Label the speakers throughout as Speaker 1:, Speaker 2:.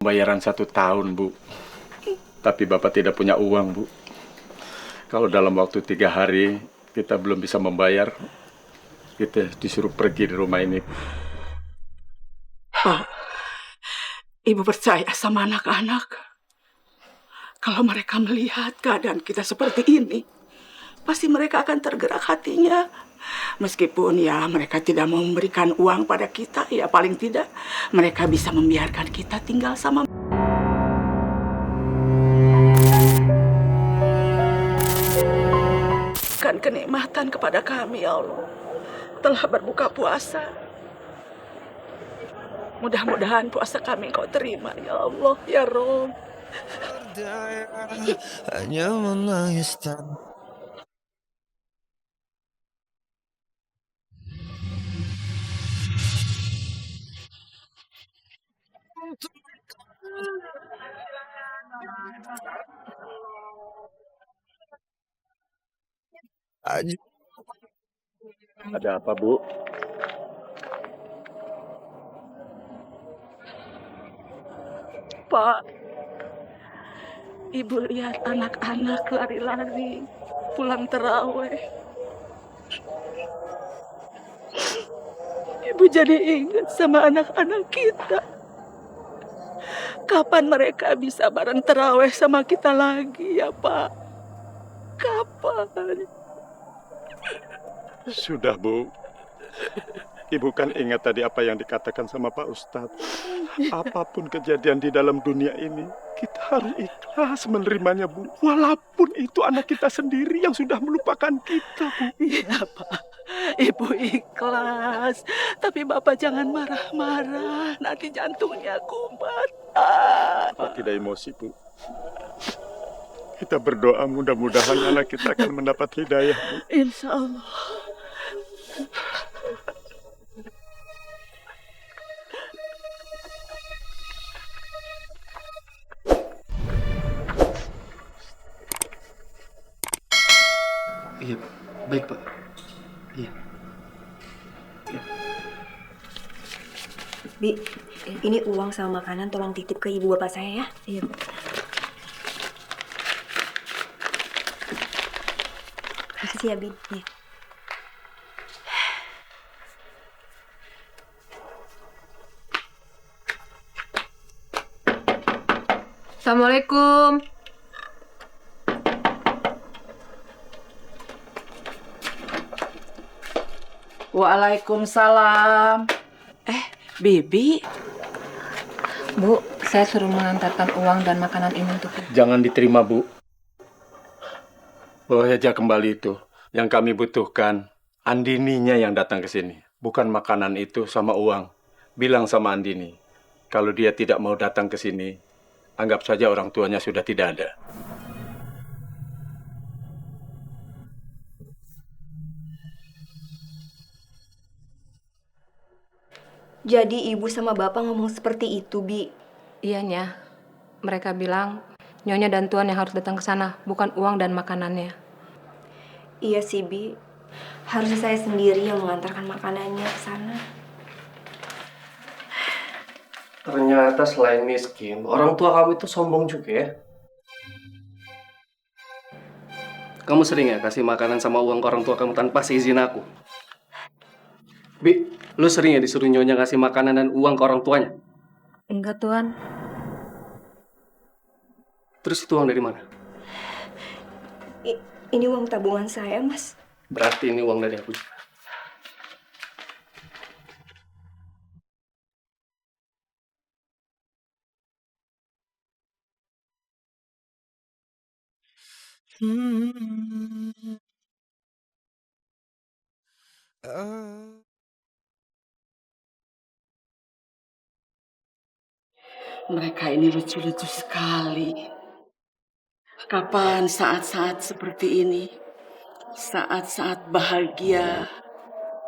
Speaker 1: Bayaran 1 tahun, Bu. Tapi Bapak tidak punya uang, Bu. Kalau dalam waktu 3 hari kita belum bisa membayar, kita disuruh pergi di rumah ini.
Speaker 2: Pak, Ibu percaya sama anak-anak. Kalau mereka melihat keadaan kita seperti ini, pasti mereka akan tergerak hatinya. Meskipun ya mereka tidak mau memberikan uang pada kita, ya paling tidak mereka bisa membiarkan kita tinggal sama. Kan kenikmatan kepada kami, ya Allah. Telah berbuka puasa. Mudah-mudahan puasa kami Kau terima, ya Allah, ya Rob.
Speaker 3: Hanya menangis dan aja.
Speaker 1: Ada apa, Bu?
Speaker 2: Pak, Ibu lihat anak-anak lari-lari pulang terawih. Ibu jadi ingat sama anak-anak kita. Kapan mereka bisa bareng terawih sama kita lagi ya, Pak? Kapan?
Speaker 1: Sudah, Bu. Ibu kan ingat tadi apa yang dikatakan sama Pak Ustadz. Apapun kejadian di dalam dunia ini, kita harus ikhlas menerimanya, Bu. Walaupun itu anak kita sendiri yang sudah melupakan kita, Bu.
Speaker 2: Iya, Pak. Ibu ikhlas. Tapi Bapak jangan marah-marah. Nanti jantungnya kumat.
Speaker 1: Bapak tidak emosi, Bu. Kita berdoa mudah-mudahan anak kita akan mendapat hidayah, Bu.
Speaker 2: Insya Allah.
Speaker 4: Iya, baik Pak. Iya.
Speaker 5: Bi, ini uang sama makanan tolong titip ke ibu bapak saya ya. Iya. Makasih ya, Bi. Nih.
Speaker 6: Assalamualaikum.
Speaker 2: Waalaikumsalam. Bibi.
Speaker 6: Bu, saya suruh mengantarkan uang dan makanan ini untuk Ibu.
Speaker 1: Jangan diterima, Bu. Bawa saja kembali itu. Yang kami butuhkan, Andininya yang datang ke sini. Bukan makanan itu sama uang. Bilang sama Andini, kalau dia tidak mau datang ke sini, anggap saja orang tuanya sudah tidak ada.
Speaker 5: Jadi ibu sama bapak ngomong seperti itu, Bi.
Speaker 6: Iyanya, mereka bilang Nyonya dan Tuan yang harus datang ke sana, bukan uang dan makanannya.
Speaker 5: Iya sih, Bi. Harusnya saya sendiri yang mengantarkan makanannya ke sana.
Speaker 4: Ternyata selain miskin, orang tua kamu itu sombong juga ya. Kamu sering ya kasih makanan sama uang ke orang tua kamu tanpa seizin aku? Bi, lu sering ya disuruh Nyonya kasih makanan dan uang ke orang tuanya?
Speaker 6: Enggak, Tuan.
Speaker 4: Terus itu uang dari mana?
Speaker 5: Ini uang tabungan saya, Mas.
Speaker 4: Berarti ini uang dari aku juga.
Speaker 2: Mereka ini lucu-lucu sekali. Kapan saat-saat seperti ini, saat-saat bahagia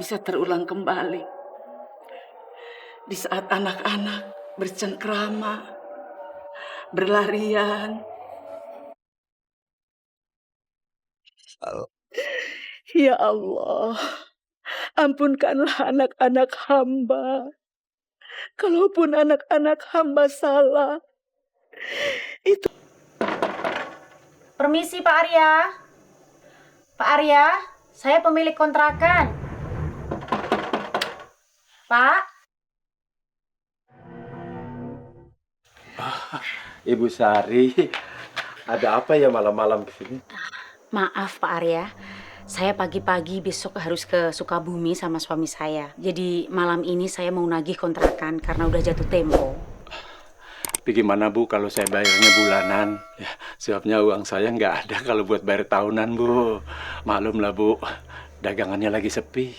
Speaker 2: bisa terulang kembali? Di saat anak-anak bercengkrama, berlarian. Ya Allah, ampunkanlah anak-anak hamba Kalaupun anak-anak hamba salah, itu
Speaker 7: Permisi Pak Arya. Pak Arya, saya pemilik kontrakan. Pak,
Speaker 1: Ibu Sari, ada apa ya malam-malam kesini?
Speaker 7: maaf Pak Arya. Saya pagi-pagi besok harus ke Sukabumi sama suami saya. Jadi malam ini saya mau nagih kontrakan karena udah jatuh tempo.
Speaker 1: Bagaimana Bu kalau saya bayarnya bulanan? Ya, sebabnya uang saya nggak ada kalau buat bayar tahunan Bu. Maklum lah Bu, dagangannya lagi sepi.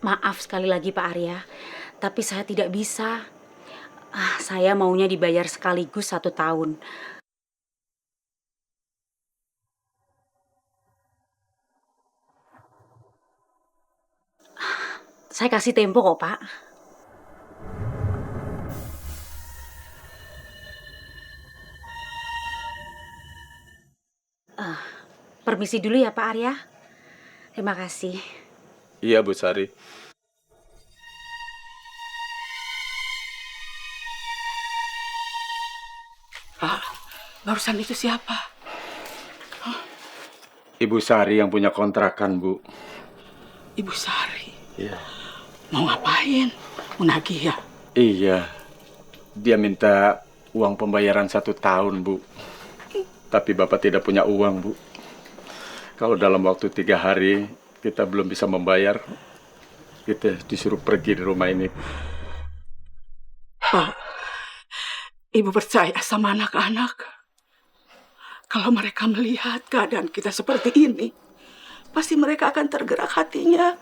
Speaker 7: Maaf sekali lagi Pak Arya, tapi saya tidak bisa. Saya maunya dibayar sekaligus 1 tahun. Saya kasih tempo kok, Pak. Permisi dulu ya, Pak Arya. Terima kasih.
Speaker 1: Iya Bu Sari.
Speaker 2: Pak, barusan itu siapa?
Speaker 1: Ibu Sari yang punya kontrakan Bu.
Speaker 2: Ibu Sari.
Speaker 1: Iya.
Speaker 2: Mau ngapain? Mau nagih ya?
Speaker 1: Iya. Dia minta uang pembayaran 1 tahun Bu. Tapi Bapak tidak punya uang Bu. Kalau dalam waktu 3 hari kita belum bisa membayar, kita disuruh pergi di rumah ini.
Speaker 2: Pak, Ibu percaya sama anak-anak. Kalau mereka melihat keadaan kita seperti ini, pasti mereka akan tergerak hatinya.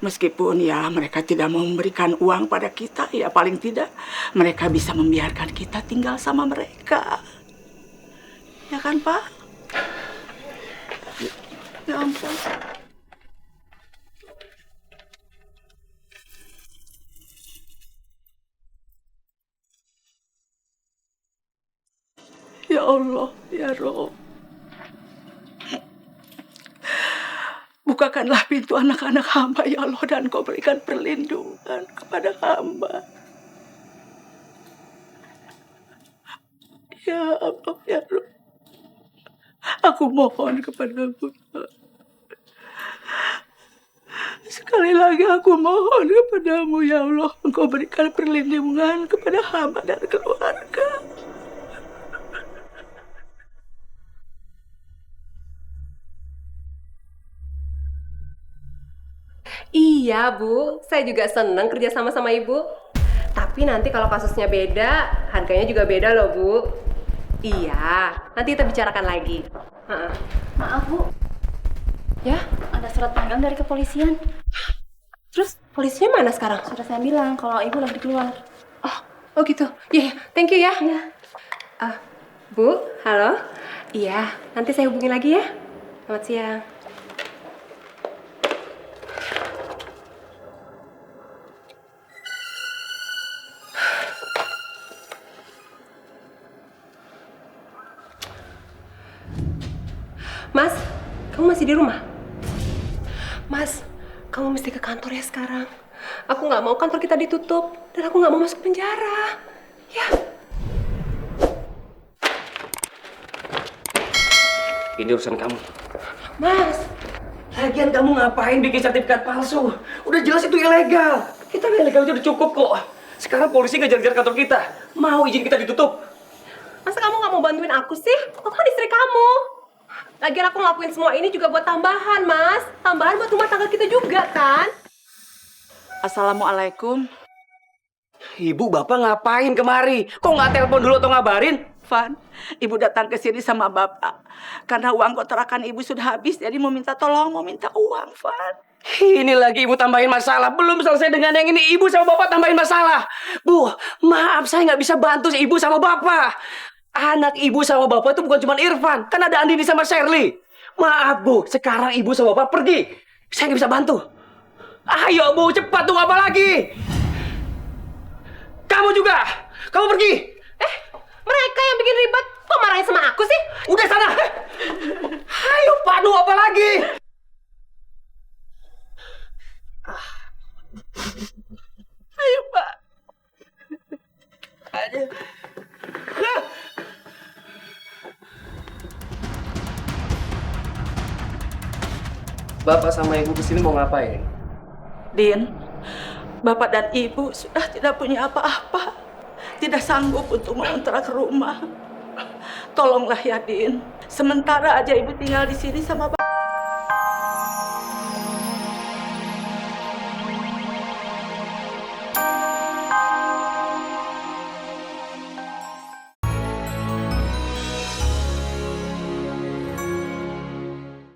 Speaker 2: Meskipun ya mereka tidak mau memberikan uang pada kita, ya paling tidak mereka bisa membiarkan kita tinggal sama mereka. Ya kan Pak? Ya ampun. Ya Allah, ya Rob. Bukakanlah pintu anak-anak hamba, ya Allah, dan Kau berikan perlindungan kepada hamba. Ya Allah, ya Rob. Aku mohon kepadamu. Sekali lagi aku mohon kepadamu, ya Allah. Engkau berikan perlindungan kepada hamba dan keluarga.
Speaker 6: Iya, Bu. Saya juga senang kerja sama Ibu. Tapi nanti kalau kasusnya beda, harganya juga beda loh, Bu. Iya, nanti kita bicarakan lagi.
Speaker 5: Maaf Bu,
Speaker 6: Ya,
Speaker 5: ada surat panggilan dari kepolisian.
Speaker 6: terus polisinya mana sekarang?
Speaker 5: Sudah saya bilang kalau ibu lagi keluar.
Speaker 6: Oh gitu. Iya, thank you ya. Bu, halo. Iya, nanti saya hubungin lagi ya. Selamat siang. Mas, kamu masih di rumah? Mas, kamu mesti ke kantor ya sekarang. Aku nggak mau kantor kita ditutup dan aku nggak mau masuk penjara. Ya.
Speaker 4: Ini urusan kamu.
Speaker 6: Mas,
Speaker 4: Lagian kamu ngapain bikin sertifikat palsu? Udah jelas itu ilegal. Kita ilegal itu udah cukup kok. Sekarang polisi ngejar-ngejar kantor kita. Mau izin kita ditutup?
Speaker 6: masa kamu nggak mau bantuin aku sih? Aku kan istri kamu. Lagian aku ngelakuin semua ini juga buat tambahan, Mas. Tambahan buat rumah tangga kita juga, kan?
Speaker 2: Assalamualaikum.
Speaker 4: Ibu, Bapak ngapain kemari? Kok nggak telepon dulu atau ngabarin?
Speaker 2: Van, Ibu datang ke sini sama Bapak. Karena uang kontrakan Ibu sudah habis, jadi mau minta tolong, mau minta uang, Van.
Speaker 4: Ini lagi Ibu tambahin masalah. Belum selesai dengan yang ini, Ibu sama Bapak tambahin masalah. Bu, maaf saya nggak bisa bantu Ibu sama Bapak. Anak Ibu sama Bapak itu bukan cuma Irfan. Kan ada Andini sama Shirley. Maaf Bu, sekarang Ibu sama Bapak pergi. Saya nggak bisa bantu. Ayo Bu, cepat tunggu apa lagi? Kamu juga, kamu pergi.
Speaker 6: Mereka yang bikin ribet, kok marahin sama aku sih?
Speaker 4: Udah sana. Ayo Pak, tunggu apa lagi?
Speaker 2: Ayo, Pak.
Speaker 4: Bapak sama Ibu kesini mau ngapain?
Speaker 2: Din, Bapak dan Ibu sudah tidak punya apa-apa. Tidak sanggup untuk mengontrak rumah. Tolonglah ya, Din. Sementara aja Ibu tinggal di sini sama Bapak.